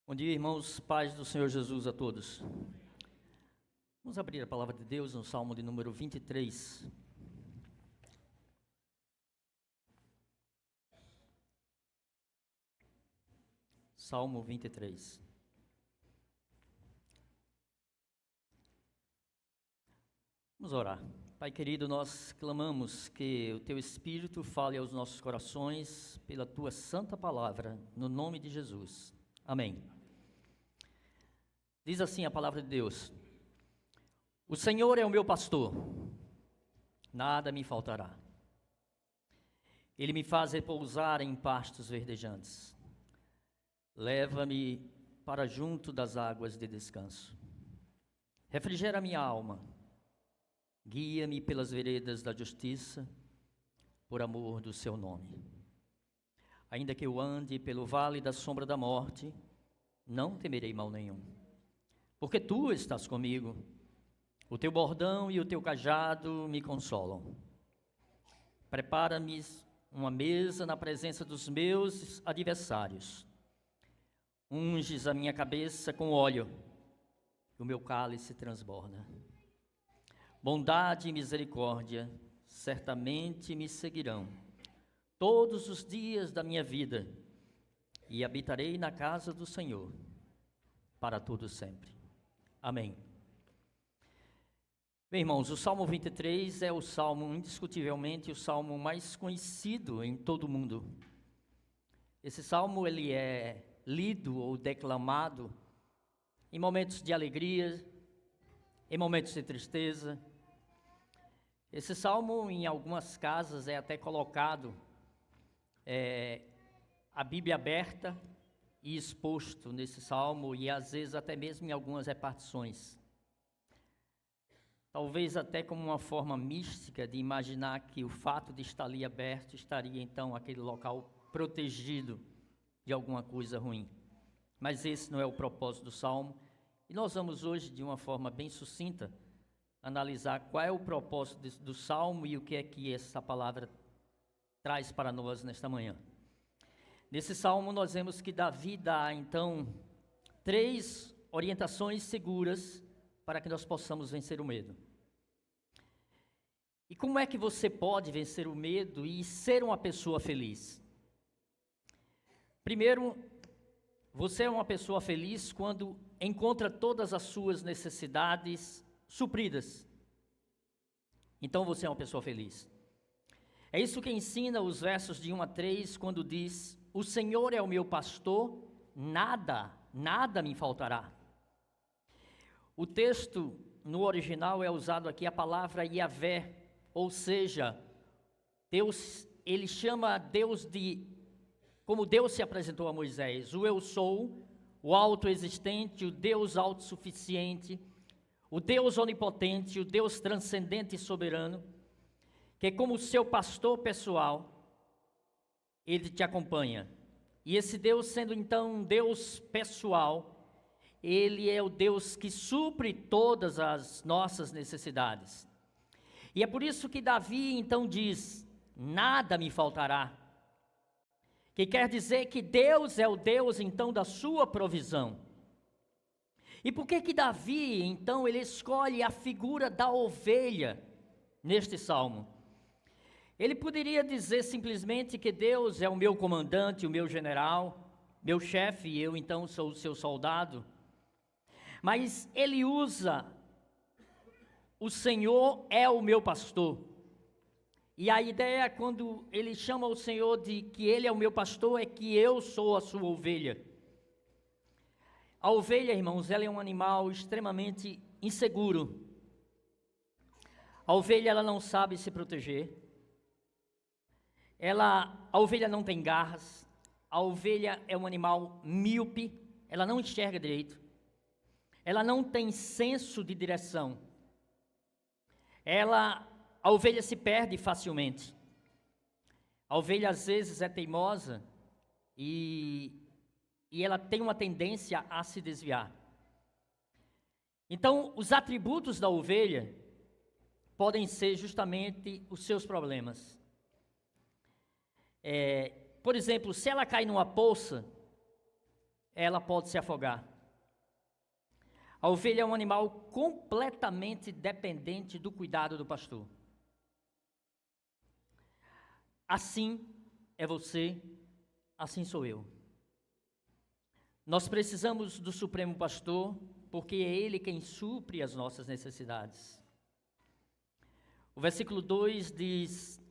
Bom dia, irmãos, paz do Senhor Jesus a todos. Vamos abrir a palavra de Deus no Salmo de número 23. Salmo 23. Vamos orar. Pai querido, nós clamamos que o Teu Espírito fale aos nossos corações pela Tua santa palavra, no nome de Jesus. Amém. Diz assim a palavra de Deus: O Senhor é o meu pastor, nada me faltará. Ele me faz repousar em pastos verdejantes. Leva-me para junto das águas de descanso. Refrigera minha alma. Guia-me pelas veredas da justiça, por amor do seu nome. Ainda que eu ande pelo vale da sombra da morte, não temerei mal nenhum, porque tu estás comigo. O teu bordão e o teu cajado me consolam. Prepara-me uma mesa na presença dos meus adversários. Unges a minha cabeça com óleo, e o meu cálice transborda. Bondade e misericórdia certamente me seguirão todos os dias da minha vida, e habitarei na casa do Senhor para todo sempre. Amém. Bem, irmãos, o Salmo 23 é o salmo, indiscutivelmente, o salmo mais conhecido em todo o mundo. Esse salmo, ele é lido ou declamado em momentos de alegria, em momentos de tristeza. Esse salmo, em algumas casas, é até colocado a Bíblia aberta e exposto nesse salmo, e às vezes até mesmo em algumas repartições. Talvez até como uma forma mística de imaginar que o fato de estar ali aberto estaria então aquele local protegido de alguma coisa ruim. Mas esse não é o propósito do salmo, e nós vamos hoje, de uma forma bem sucinta, analisar qual é o propósito do salmo e o que é que essa palavra traz para nós nesta manhã. Nesse salmo nós vemos que Davi dá então 3 orientações seguras para que nós possamos vencer o medo. E como é que você pode vencer o medo e ser uma pessoa feliz? Primeiro, você é uma pessoa feliz quando encontra todas as suas necessidades supridas. Então você é uma pessoa feliz. É isso que ensina os versos de 1 a 3, quando diz: O Senhor é o meu pastor, nada me faltará. O texto no original é usado aqui a palavra Yahvé, ou seja, Deus, ele chama Deus de, como Deus se apresentou a Moisés, o eu sou, o autoexistente, o Deus autossuficiente, o Deus onipotente, o Deus transcendente e soberano, que como seu pastor pessoal, ele te acompanha. E esse Deus, sendo então um Deus pessoal, ele é o Deus que supre todas as nossas necessidades. E é por isso que Davi então diz: nada me faltará. Que quer dizer que Deus é o Deus então da sua provisão. E por que Davi, então, ele escolhe a figura da ovelha neste salmo? Ele poderia dizer simplesmente que Deus é o meu comandante, o meu general, meu chefe, e eu então sou o seu soldado. Mas ele usa: o Senhor é o meu pastor. E a ideia, quando ele chama o Senhor de que ele é o meu pastor, é que eu sou a sua ovelha. A ovelha, irmãos, ela é um animal extremamente inseguro. A ovelha, ela não sabe se proteger. A ovelha não tem garras. A ovelha é um animal míope, ela não enxerga direito. Ela não tem senso de direção. A ovelha se perde facilmente. A ovelha às vezes é teimosa e ela tem uma tendência a se desviar. Então, os atributos da ovelha podem ser justamente os seus problemas. Por exemplo, se ela cai numa poça, ela pode se afogar. A ovelha é um animal completamente dependente do cuidado do pastor. Assim é você, assim sou eu. Nós precisamos do Supremo Pastor, porque é Ele quem supre as nossas necessidades. O versículo 2 diz: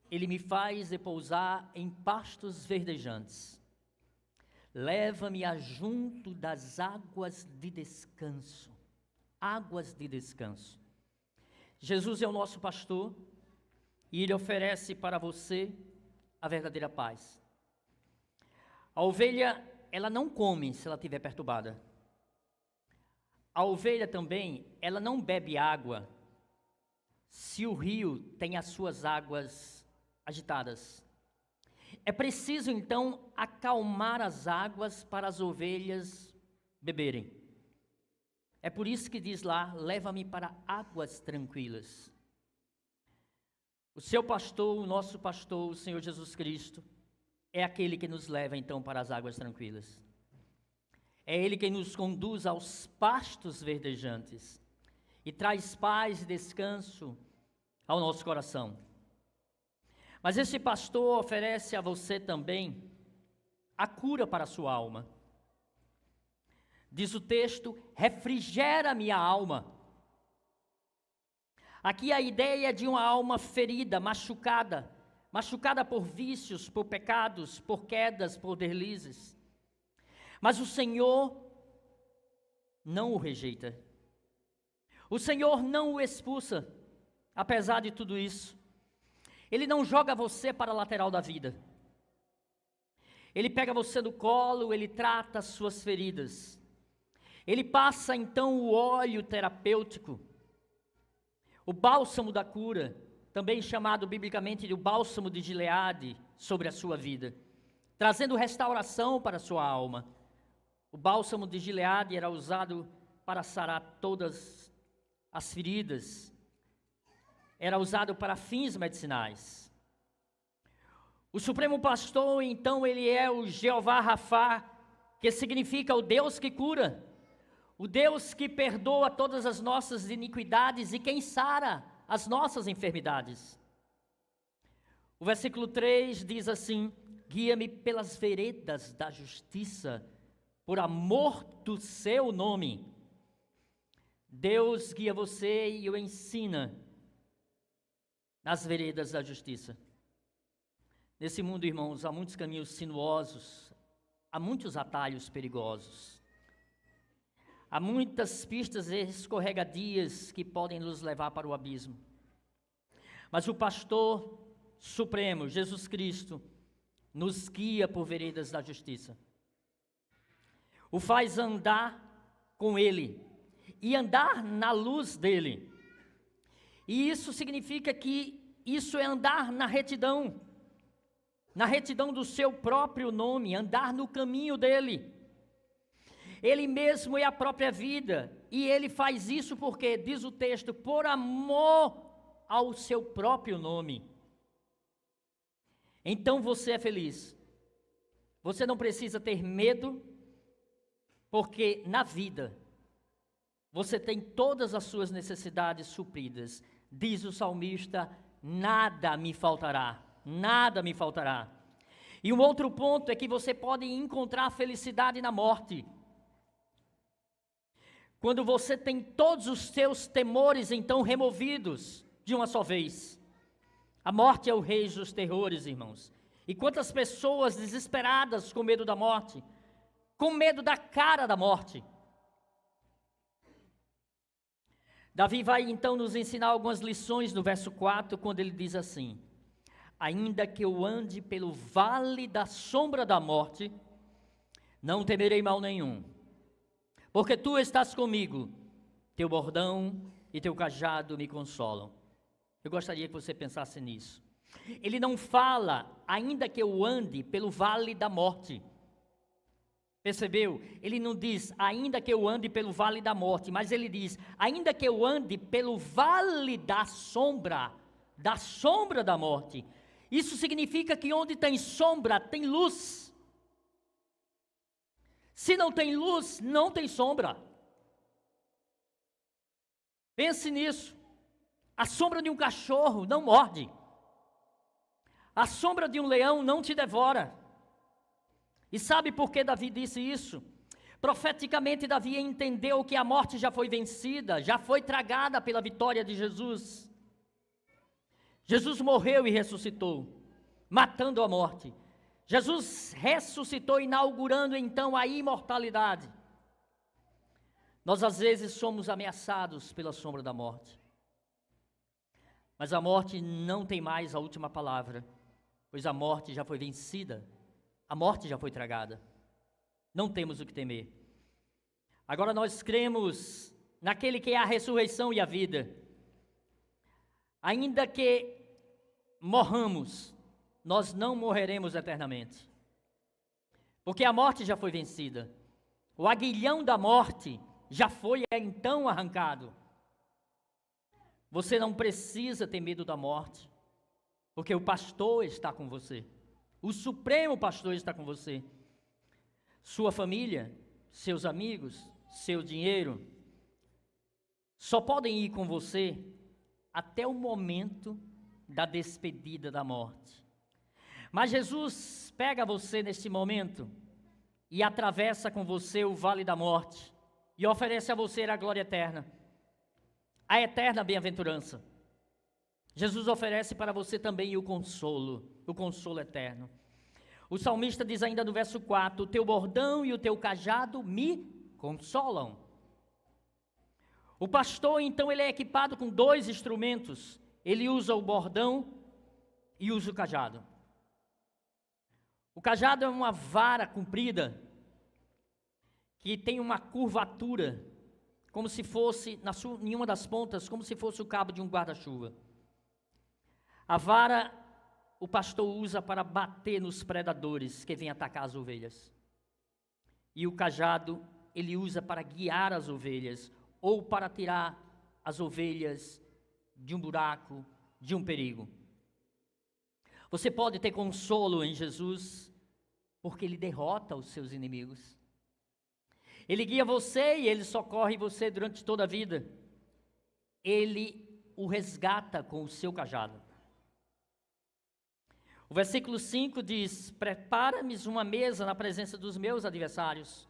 Ele me faz repousar em pastos verdejantes. Leva-me a junto das águas de descanso. Águas de descanso. Jesus é o nosso pastor e Ele oferece para você a verdadeira paz. A ovelha, ela não come se ela estiver perturbada. A ovelha também, ela não bebe água se o rio tem as suas águas agitadas. É preciso, então, acalmar as águas para as ovelhas beberem. É por isso que diz lá: leva-me para águas tranquilas. O seu pastor, o nosso pastor, o Senhor Jesus Cristo, é aquele que nos leva, então, para as águas tranquilas. É Ele quem nos conduz aos pastos verdejantes e traz paz e descanso ao nosso coração. Mas esse pastor oferece a você também a cura para a sua alma. Diz o texto: refrigera minha alma. Aqui a ideia é de uma alma ferida, machucada por vícios, por pecados, por quedas, por deslizes. Mas o Senhor não o rejeita. O Senhor não o expulsa, apesar de tudo isso. Ele não joga você para a lateral da vida. Ele pega você no colo, Ele trata as suas feridas. Ele passa então o óleo terapêutico, o bálsamo da cura, também chamado biblicamente de o bálsamo de Gileade, sobre a sua vida, trazendo restauração para a sua alma. O bálsamo de Gileade era usado para sarar todas as feridas, era usado para fins medicinais. O Supremo Pastor, então, ele é o Jeová Rafá, que significa o Deus que cura, o Deus que perdoa todas as nossas iniquidades e quem sara as nossas enfermidades. O versículo 3 diz assim: guia-me pelas veredas da justiça, por amor do seu nome. Deus guia você e o ensina nas veredas da justiça. Nesse mundo, irmãos, há muitos caminhos sinuosos, há muitos atalhos perigosos, há muitas pistas escorregadias que podem nos levar para o abismo. Mas o pastor supremo, Jesus Cristo, nos guia por veredas da justiça. O faz andar com Ele e andar na luz dEle. E isso significa que isso é andar na retidão do seu próprio nome, andar no caminho dEle. Ele mesmo é a própria vida, e Ele faz isso porque, diz o texto, por amor ao seu próprio nome. Então você é feliz. Você não precisa ter medo, porque na vida você tem todas as suas necessidades supridas. Diz o salmista: nada me faltará, nada me faltará. E um outro ponto é que você pode encontrar felicidade na morte. Quando você tem todos os seus temores então removidos de uma só vez. A morte é o rei dos terrores, irmãos. E quantas pessoas desesperadas com medo da morte, com medo da cara da morte. Davi vai então nos ensinar algumas lições no verso 4, quando ele diz assim: ainda que eu ande pelo vale da sombra da morte, não temerei mal nenhum, porque tu estás comigo, teu bordão e teu cajado me consolam. Eu gostaria que você pensasse nisso. Ele não fala, ainda que eu ande pelo vale da morte. Percebeu? Ele não diz, ainda que eu ande pelo vale da morte, mas ele diz, ainda que eu ande pelo vale da sombra da morte. Isso significa que onde tem sombra, tem luz. Se não tem luz, não tem sombra. Pense nisso. A sombra de um cachorro não morde. A sombra de um leão não te devora. E sabe por que Davi disse isso? Profeticamente, Davi entendeu que a morte já foi vencida, já foi tragada pela vitória de Jesus. Jesus morreu e ressuscitou, matando a morte. Jesus ressuscitou, inaugurando então a imortalidade. Nós às vezes somos ameaçados pela sombra da morte. Mas a morte não tem mais a última palavra, pois a morte já foi vencida, a morte já foi tragada. Não temos o que temer. Agora nós cremos naquele que é a ressurreição e a vida. Ainda que morramos, nós não morreremos eternamente, porque a morte já foi vencida. O aguilhão da morte já foi então arrancado. Você não precisa ter medo da morte, porque o pastor está com você. O supremo pastor está com você. Sua família, seus amigos, seu dinheiro, só podem ir com você até o momento da despedida da morte. Mas Jesus pega você neste momento e atravessa com você o vale da morte e oferece a você a glória eterna, a eterna bem-aventurança. Jesus oferece para você também o consolo eterno. O salmista diz ainda no verso 4, o teu bordão e o teu cajado me consolam. O pastor, então, ele é equipado com 2 instrumentos. Ele usa o bordão e usa o cajado. O cajado é uma vara comprida, que tem uma curvatura, como se fosse, em uma das pontas, como se fosse o cabo de um guarda-chuva. A vara, o pastor usa para bater nos predadores que vêm atacar as ovelhas. E o cajado, ele usa para guiar as ovelhas, ou para tirar as ovelhas de um buraco, de um perigo. Você pode ter consolo em Jesus, porque Ele derrota os seus inimigos. Ele guia você e Ele socorre você durante toda a vida. Ele o resgata com o seu cajado. O versículo 5 diz, prepara-me uma mesa na presença dos meus adversários.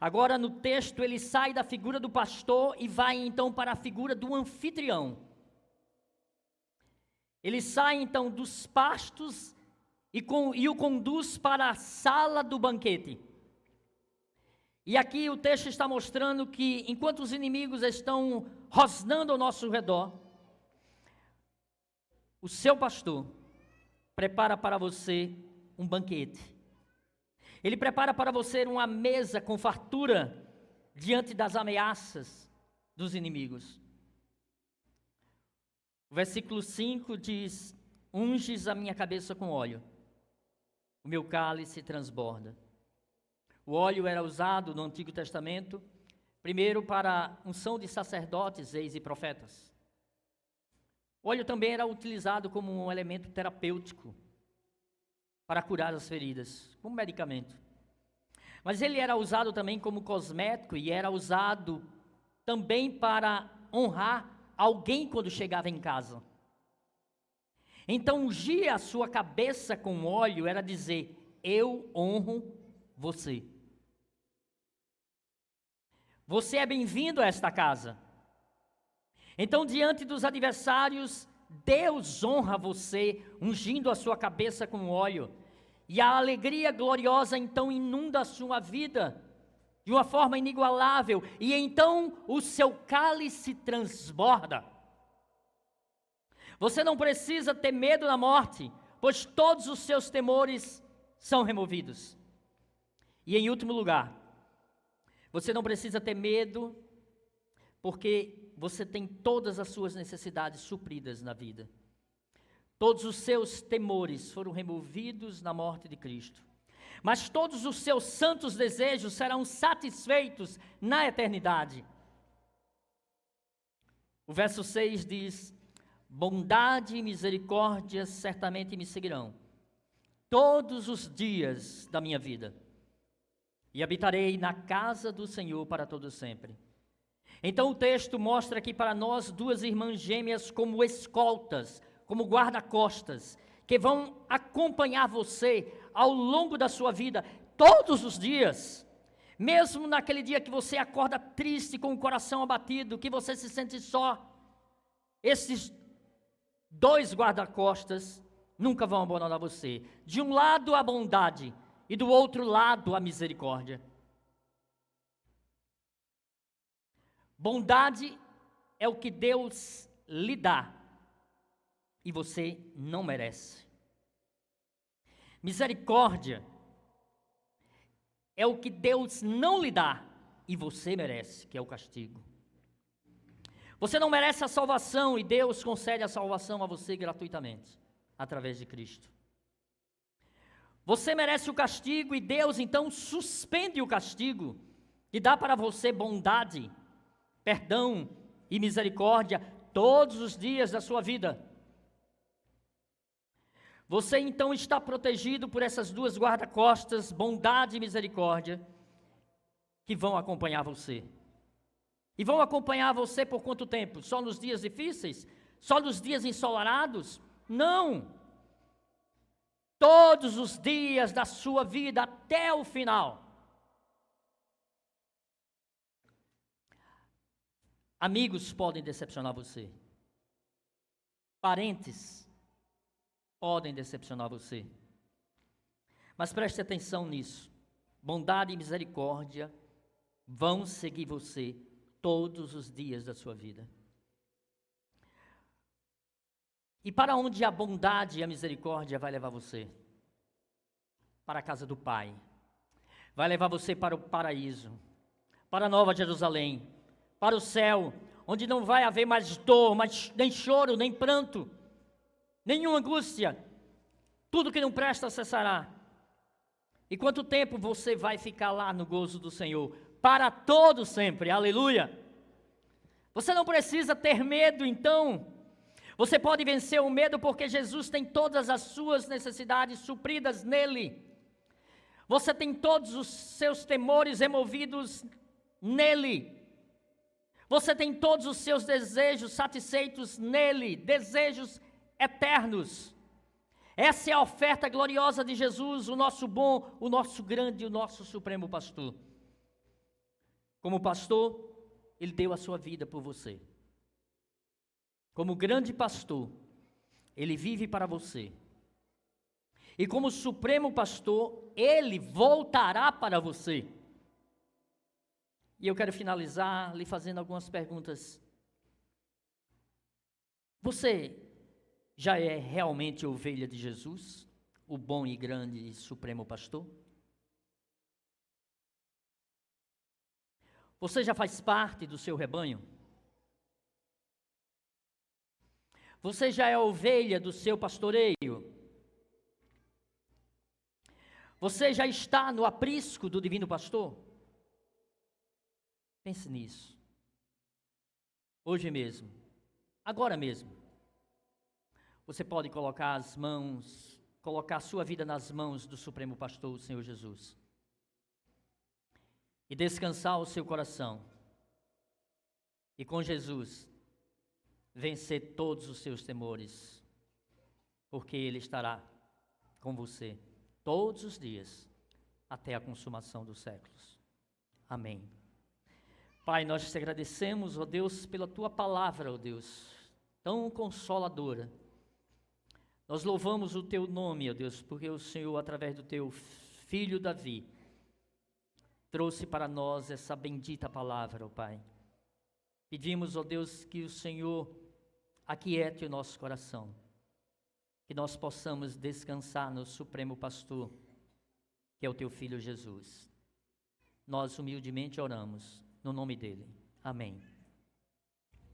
Agora no texto ele sai da figura do pastor e vai então para a figura do anfitrião. Ele sai então dos pastos e o conduz para a sala do banquete. E aqui o texto está mostrando que enquanto os inimigos estão rosnando ao nosso redor, o seu pastor prepara para você um banquete. Ele prepara para você uma mesa com fartura diante das ameaças dos inimigos. O versículo 5 diz, unges a minha cabeça com óleo, o meu cálice transborda. O óleo era usado no Antigo Testamento, primeiro para unção de sacerdotes, reis e profetas. O óleo também era utilizado como um elemento terapêutico para curar as feridas, como medicamento. Mas ele era usado também como cosmético e era usado também para honrar alguém quando chegava em casa. Então, ungir a sua cabeça com óleo era dizer, eu honro você. Você é bem-vindo a esta casa. Então, diante dos adversários, Deus honra você, ungindo a sua cabeça com óleo. E a alegria gloriosa, então, inunda a sua vida de uma forma inigualável. E então, o seu cálice transborda. Você não precisa ter medo da morte, pois todos os seus temores são removidos. E em último lugar, você não precisa ter medo, porque você tem todas as suas necessidades supridas na vida. Todos os seus temores foram removidos na morte de Cristo. Mas todos os seus santos desejos serão satisfeitos na eternidade. O verso 6 diz, bondade e misericórdia certamente me seguirão todos os dias da minha vida. e habitarei na casa do Senhor para todo sempre. Então o texto mostra aqui para nós duas irmãs gêmeas como escoltas, como guarda-costas, que vão acompanhar você ao longo da sua vida, todos os dias. Mesmo naquele dia que você acorda triste, com o coração abatido, que você se sente só, esses dois guarda-costas nunca vão abandonar você. De um lado a bondade e do outro lado a misericórdia. Bondade é o que Deus lhe dá e você não merece. Misericórdia é o que Deus não lhe dá e você merece, que é o castigo. Você não merece a salvação e Deus concede a salvação a você gratuitamente, através de Cristo. Você merece o castigo e Deus então suspende o castigo e dá para você bondade, perdão e misericórdia todos os dias da sua vida. Você então está protegido por essas duas guarda-costas, bondade e misericórdia, que vão acompanhar você. E vão acompanhar você por quanto tempo? Só nos dias difíceis? Só nos dias ensolarados? Não! Todos os dias da sua vida até o final. Amigos podem decepcionar você. Parentes podem decepcionar você. Mas preste atenção nisso. Bondade e misericórdia vão seguir você todos os dias da sua vida. E para onde a bondade e a misericórdia vai levar você? Para a casa do Pai. Vai levar você para o paraíso, para a Nova Jerusalém, para o céu, onde não vai haver mais dor, nem choro, nem pranto, nenhuma angústia. Tudo que não presta cessará. E quanto tempo você vai ficar lá no gozo do Senhor? Para todo sempre, aleluia. Você não precisa ter medo então. Você pode vencer o medo porque Jesus tem todas as suas necessidades supridas nele. Você tem todos os seus temores removidos nele. Você tem todos os seus desejos satisfeitos nele, desejos eternos. Essa é a oferta gloriosa de Jesus, o nosso bom, o nosso grande, o nosso supremo pastor. Como pastor, ele deu a sua vida por você. Como grande pastor, ele vive para você. E como supremo pastor, ele voltará para você. E eu quero finalizar lhe fazendo algumas perguntas. Você já é realmente ovelha de Jesus, o bom e grande e supremo pastor? Você já faz parte do seu rebanho? Você já é ovelha do seu pastoreio? Você já está no aprisco do divino pastor? Pense nisso. Hoje mesmo, agora mesmo, você pode colocar a sua vida nas mãos do supremo pastor, o Senhor Jesus. E descansar o seu coração. E com Jesus, vencer todos os seus temores, porque Ele estará com você todos os dias, até a consumação dos séculos. Amém. Pai, nós te agradecemos, ó Deus, pela Tua palavra, ó Deus, tão consoladora. Nós louvamos o Teu nome, ó Deus, porque o Senhor, através do Teu Filho Davi, trouxe para nós essa bendita palavra, ó Pai. Pedimos, ó Deus, que o Senhor aquiete o nosso coração, que nós possamos descansar no Supremo Pastor, que é o Teu Filho Jesus. Nós humildemente oramos, no nome dEle. Amém.